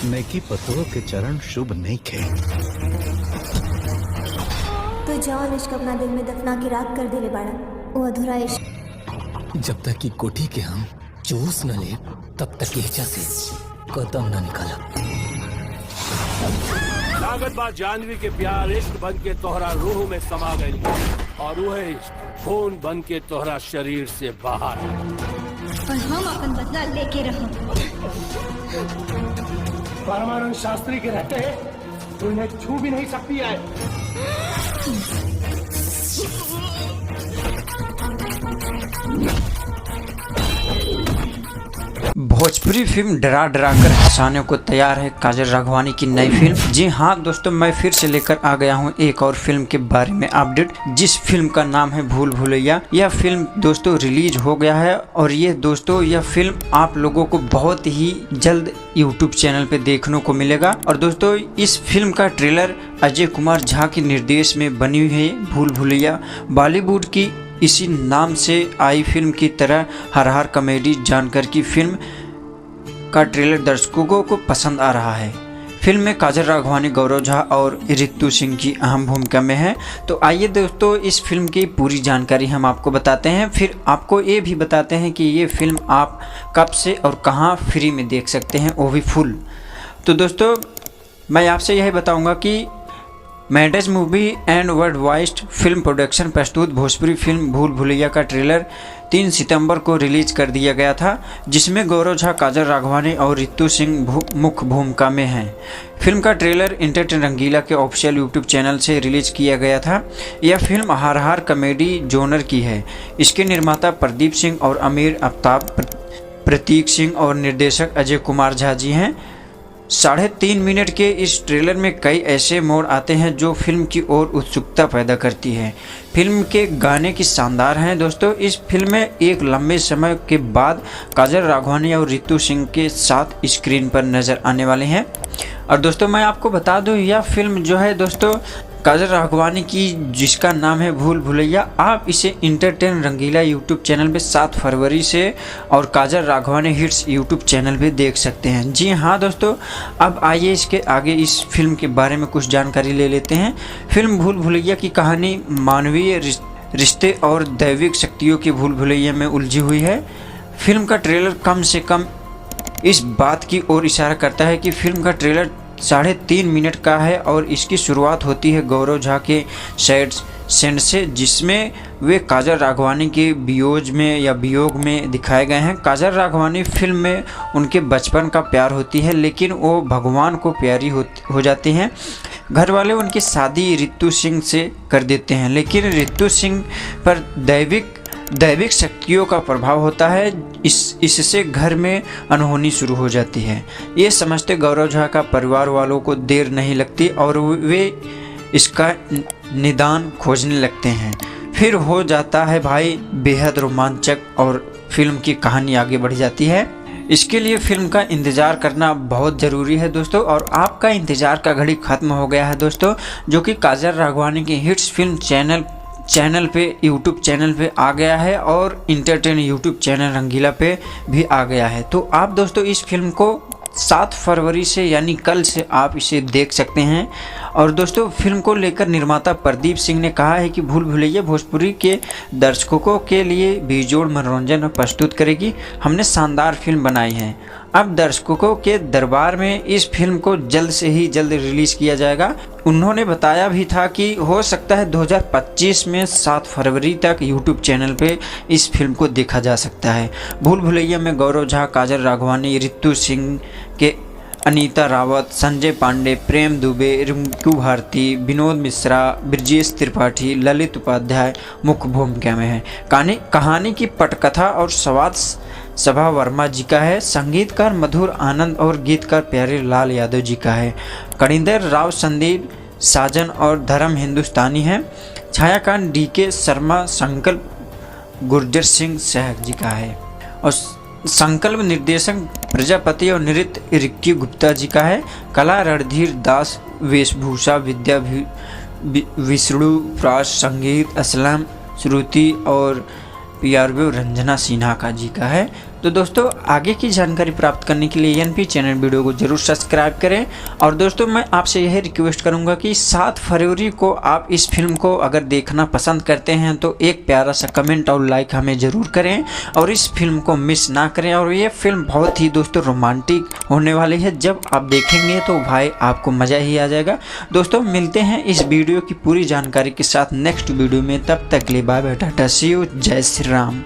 नेकी पतों के चरण शुभ नहीं खे। तो जौन इश्क अपना दिल में दफना के राख कर देले बाड़ा, वो अधूरा इश्क। जब तक की कोठी के हम चूस न ले तब तक एजा से कदम न निकालब। लागत बा जानवी के प्यार इश्क बन के तोहरा रूह में समा गई और वह इश्क खून बन के तोहरा शरीर से बाहर। और हम अपन बदला लेके रहो। परमानंद शास्त्री के रहते तो इन्हें छू भी नहीं सकती है। भोजपुरी फिल्म डरा डरा कर हंसाने को तैयार है काजल राघवानी की नई फिल्म। जी हाँ दोस्तों, मैं फिर से लेकर आ गया हूँ एक और फिल्म के बारे में अपडेट, जिस फिल्म का नाम है भूल भुलैया। यह फिल्म दोस्तों रिलीज हो गया है और ये दोस्तों यह फिल्म आप लोगों को बहुत ही जल्द यूट्यूब चैनल पे देखने को मिलेगा। और दोस्तों इस फिल्म का ट्रेलर अजय कुमार झा के निर्देश में बनी हुई है भूल भुलैया। बॉलीवुड की इसी नाम से आई फिल्म की तरह हर कॉमेडी जानकर की फिल्म का ट्रेलर दर्शकों को पसंद आ रहा है। फिल्म में काजल राघवानी, गौरव झा और ऋतु सिंह की अहम भूमिका में है। तो आइए दोस्तों इस फिल्म की पूरी जानकारी हम आपको बताते हैं, फिर आपको ये भी बताते हैं कि ये फिल्म आप कब से और कहां फ्री में देख सकते हैं, वो भी फुल। तो दोस्तों मैं आपसे यही बताऊंगा कि मैडेज movie and world wide film production प्रस्तुत भोजपुरी फिल्म भूल भुलैया का ट्रेलर 3 सितंबर को रिलीज कर दिया गया था, जिसमें गौरव झा, काजल राघवानी और ऋतु सिंह मुख्य भूमिका में हैं। फिल्म का ट्रेलर एंटरटेन रंगीला के ऑफिशियल यूट्यूब चैनल से रिलीज किया गया था। यह फिल्म हर कॉमेडी जोनर की है। इसके निर्माता प्रदीप सिंह और आमिर आफ्ताब, प्रतीक सिंह और निर्देशक अजय कुमार झा जी हैं। 3.5 मिनट के इस ट्रेलर में कई ऐसे मोड़ आते हैं जो फिल्म की ओर उत्सुकता पैदा करती है। फिल्म के गाने की शानदार हैं दोस्तों। इस फिल्म में एक लंबे समय के बाद काजल राघवानी और ऋतु सिंह के साथ स्क्रीन पर नजर आने वाले हैं। और दोस्तों मैं आपको बता दूं यह फिल्म जो है दोस्तों काजल राघवानी की, जिसका नाम है भूल भुलैया, आप इसे एंटरटेन रंगीला यूट्यूब चैनल पे 7 फरवरी से और काजल राघवानी हिट्स यूट्यूब चैनल पे देख सकते हैं। जी हाँ दोस्तों, अब आइए इसके आगे इस फिल्म के बारे में कुछ जानकारी ले लेते हैं। फिल्म भूल भुलैया की कहानी मानवीय रिश्ते और दैविक शक्तियों की भूल भुलैया में उलझी हुई है। फिल्म का ट्रेलर कम से कम इस बात की ओर इशारा करता है कि फिल्म का ट्रेलर 3.5 मिनट का है और इसकी शुरुआत होती है गौरव झा के सैड सेंड से, जिसमें वे काजल राघवानी के वियोग में दिखाए गए हैं। काजल राघवानी फिल्म में उनके बचपन का प्यार होती है, लेकिन वो भगवान को प्यारी हो जाती हैं। घर वाले उनकी शादी ऋतु सिंह से कर देते हैं, लेकिन ऋतु सिंह पर दैविक शक्तियों का प्रभाव होता है। इससे घर में अनहोनी शुरू हो जाती है। ये समझते गौरव झा का परिवार वालों को देर नहीं लगती और वे इसका निदान खोजने लगते हैं। फिर हो जाता है भाई बेहद रोमांचक और फिल्म की कहानी आगे बढ़ जाती है। इसके लिए फिल्म का इंतज़ार करना बहुत ज़रूरी है दोस्तों, और आपका इंतज़ार का घड़ी ख़त्म हो गया है दोस्तों, जो कि काजल राघवानी की हिट्स फिल्म चैनल पे यूट्यूब चैनल पे आ गया है और इंटरटेन यूट्यूब चैनल रंगीला पे भी आ गया है। तो आप दोस्तों इस फिल्म को 7 फरवरी से यानी कल से आप इसे देख सकते हैं। और दोस्तों फिल्म को लेकर निर्माता प्रदीप सिंह ने कहा है कि भूल भुलैया भोजपुरी के दर्शकों के लिए बेजोड़ मनोरंजन प्रस्तुत करेगी। हमने शानदार फिल्म बनाई है। अब दर्शकों के दरबार में इस फिल्म को जल्द से ही जल्द रिलीज किया जाएगा। उन्होंने बताया भी था कि हो सकता है 2025 में 7 फरवरी तक यूट्यूब चैनल पे इस फिल्म को देखा जा सकता है। भूल भुलैया में गौरव झा, काजल राघवानी, ऋतु सिंह के अनीता रावत, संजय पांडे, प्रेम दुबे, रिंकू भारती, विनोद मिश्रा, ब्रजेश त्रिपाठी, ललित उपाध्याय मुख्य भूमिका में है। कहानी की पटकथा और संवाद सभा वर्मा जी का है। संगीतकार मधुर आनंद और गीतकार प्यारे लाल यादव जी का है। कणिंदर राव, संदीप साजन और धर्म हिंदुस्तानी है। छायाकार DK शर्मा, संकल्प गुर्जर सिंह सहक जी का है और संकल्प निर्देशक प्रजापति और नृत्य रिक्की गुप्ता जी का है। कला रणधीर दास, वेशभूषा विद्या विष्णु प्रास, संगीत असलम, श्रुति और PRO रंजना सिन्हा का जी का है। तो दोस्तों आगे की जानकारी प्राप्त करने के लिए एनपी चैनल वीडियो को जरूर सब्सक्राइब करें। और दोस्तों मैं आपसे यही रिक्वेस्ट करूंगा कि 7 फरवरी को आप इस फिल्म को अगर देखना पसंद करते हैं तो एक प्यारा सा कमेंट और लाइक हमें ज़रूर करें और इस फिल्म को मिस ना करें। और ये फिल्म बहुत ही दोस्तों रोमांटिक होने वाली है, जब आप देखेंगे तो भाई आपको मज़ा ही आ जाएगा। दोस्तों मिलते हैं इस वीडियो की पूरी जानकारी के साथ नेक्स्ट वीडियो में, तब तक के लिए bye bye, tata, see you, जय श्री राम।